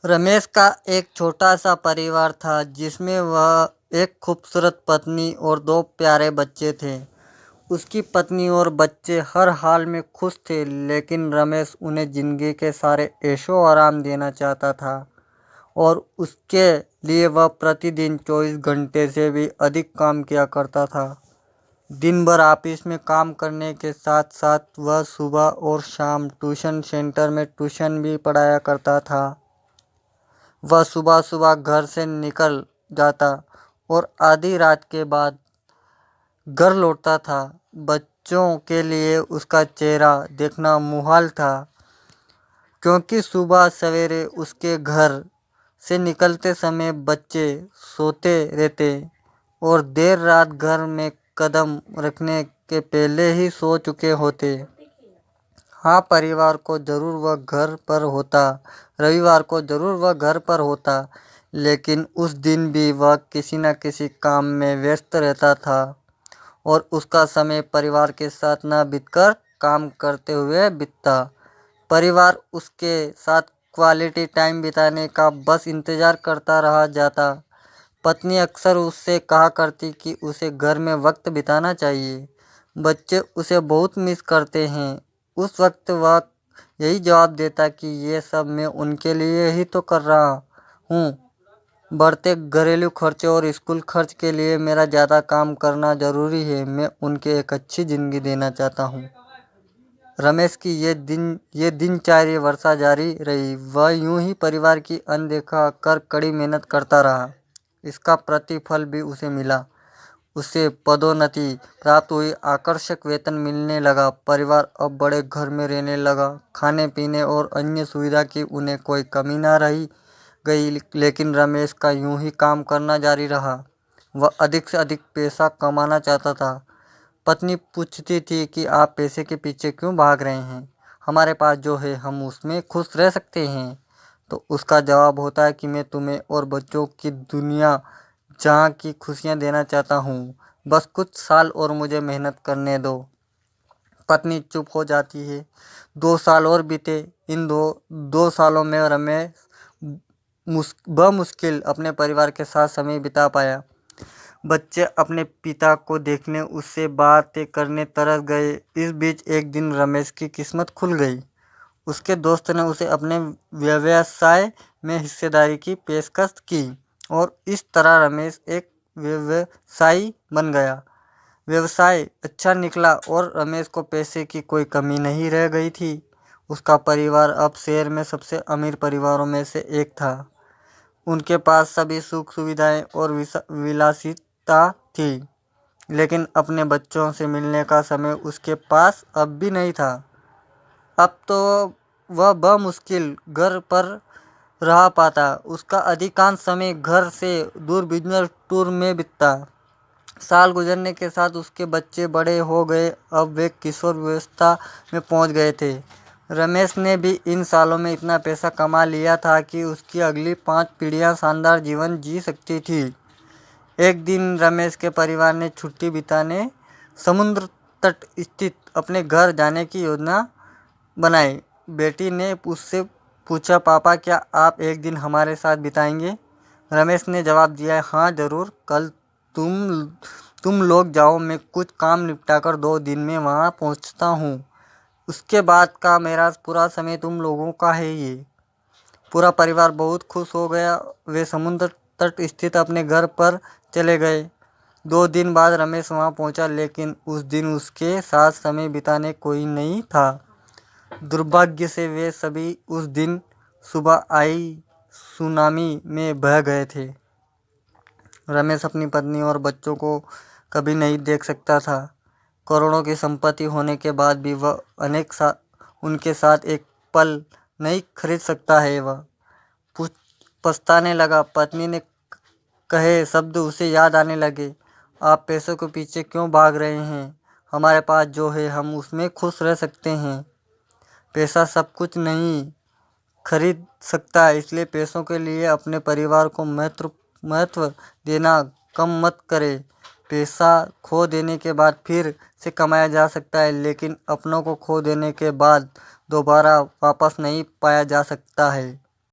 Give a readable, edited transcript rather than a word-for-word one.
रमेश का एक छोटा सा परिवार था जिसमें वह एक खूबसूरत पत्नी और दो प्यारे बच्चे थे। उसकी पत्नी और बच्चे हर हाल में खुश थे, लेकिन रमेश उन्हें जिंदगी के सारे ऐशो आराम देना चाहता था और उसके लिए वह प्रतिदिन 24 घंटे से भी अधिक काम किया करता था। दिन भर ऑफिस में काम करने के साथ साथ वह सुबह और शाम ट्यूशन सेंटर में ट्यूशन भी पढ़ाया करता था। वह सुबह सुबह घर से निकल जाता और आधी रात के बाद घर लौटता था। बच्चों के लिए उसका चेहरा देखना मुहाल था, क्योंकि सुबह सवेरे उसके घर से निकलते समय बच्चे सोते रहते और देर रात घर में कदम रखने के पहले ही सो चुके होते। हाँ, रविवार को जरूर वह घर पर होता, लेकिन उस दिन भी वह किसी न किसी काम में व्यस्त रहता था और उसका समय परिवार के साथ न बीतकर काम करते हुए बीतता। परिवार उसके साथ क्वालिटी टाइम बिताने का बस इंतजार करता रह जाता। पत्नी अक्सर उससे कहा करती कि उसे घर में वक्त बिताना चाहिए, बच्चे उसे बहुत मिस करते हैं। उस वक्त वह यही जवाब देता कि ये सब मैं उनके लिए ही तो कर रहा हूँ। बढ़ते घरेलू खर्चे और स्कूल खर्च के लिए मेरा ज़्यादा काम करना ज़रूरी है। मैं उनके एक अच्छी ज़िंदगी देना चाहता हूँ। रमेश की ये दिनचर्या वर्षा जारी रही। वह यूं ही परिवार की अनदेखा कर कड़ी मेहनत करता रहा। इसका प्रतिफल भी उसे मिला। उसे पदोन्नति प्राप्त हुई, आकर्षक वेतन मिलने लगा। परिवार अब बड़े घर में रहने लगा। खाने पीने और अन्य सुविधा की उन्हें कोई कमी न रही गई, लेकिन रमेश का यूं ही काम करना जारी रहा। वह अधिक से अधिक पैसा कमाना चाहता था। पत्नी पूछती थी कि आप पैसे के पीछे क्यों भाग रहे हैं? हमारे पास जो है हम उसमें खुश रह सकते हैं। तो उसका जवाब होता है कि मैं तुम्हें और बच्चों की दुनिया जहाँ की खुशियाँ देना चाहता हूँ। बस कुछ साल और मुझे मेहनत करने दो। पत्नी चुप हो जाती है। 2 साल और बीते। इन दो सालों में रमेश बमुश्किल अपने परिवार के साथ समय बिता पाया। बच्चे अपने पिता को देखने उससे बातें करने तरस गए। इस बीच एक दिन रमेश की किस्मत खुल गई। उसके दोस्त ने उसे अपने व्यवसाय में हिस्सेदारी की पेशकश की और इस तरह रमेश एक व्यवसायी बन गया। व्यवसाय अच्छा निकला और रमेश को पैसे की कोई कमी नहीं रह गई थी। उसका परिवार अब शहर में सबसे अमीर परिवारों में से एक था। उनके पास सभी सुख सुविधाएं और विलासिता थी, लेकिन अपने बच्चों से मिलने का समय उसके पास अब भी नहीं था। अब तो वह बमुश्किल घर पर रह पाता। उसका अधिकांश समय घर से दूर बिजनेस टूर में बीतता। साल गुजरने के साथ उसके बच्चे बड़े हो गए। अब वे किशोर अवस्था में पहुंच गए थे। रमेश ने भी इन सालों में इतना पैसा कमा लिया था कि उसकी अगली 5 पीढ़ियां शानदार जीवन जी सकती थी। एक दिन रमेश के परिवार ने छुट्टी बिताने समुद्र तट स्थित अपने घर जाने की योजना बनाई। बेटी ने उससे पूछा, पापा क्या आप एक दिन हमारे साथ बिताएंगे? रमेश ने जवाब दिया, हाँ जरूर, कल तुम लोग जाओ, मैं कुछ काम निपटाकर 2 दिन में वहाँ पहुँचता हूँ। उसके बाद का मेरा पूरा समय तुम लोगों का है। ये पूरा परिवार बहुत खुश हो गया। वे समुद्र तट स्थित अपने घर पर चले गए। 2 दिन बाद रमेश वहाँ पहुँचा, लेकिन उस दिन उसके साथ समय बिताने कोई नहीं था। दुर्भाग्य से वे सभी उस दिन सुबह आई सुनामी में बह गए थे। रमेश अपनी पत्नी और बच्चों को कभी नहीं देख सकता था। करोड़ों की संपत्ति होने के बाद भी वह उनके साथ एक पल नहीं खरीद सकता है। वह पछताने लगा। पत्नी ने कहे शब्द उसे याद आने लगे। आप पैसों के पीछे क्यों भाग रहे हैं? हमारे पास जो है हम उसमें खुश रह सकते हैं। पैसा सब कुछ नहीं खरीद सकता, इसलिए पैसों के लिए अपने परिवार को महत्व देना कम मत करें। पैसा खो देने के बाद फिर से कमाया जा सकता है, लेकिन अपनों को खो देने के बाद दोबारा वापस नहीं पाया जा सकता है।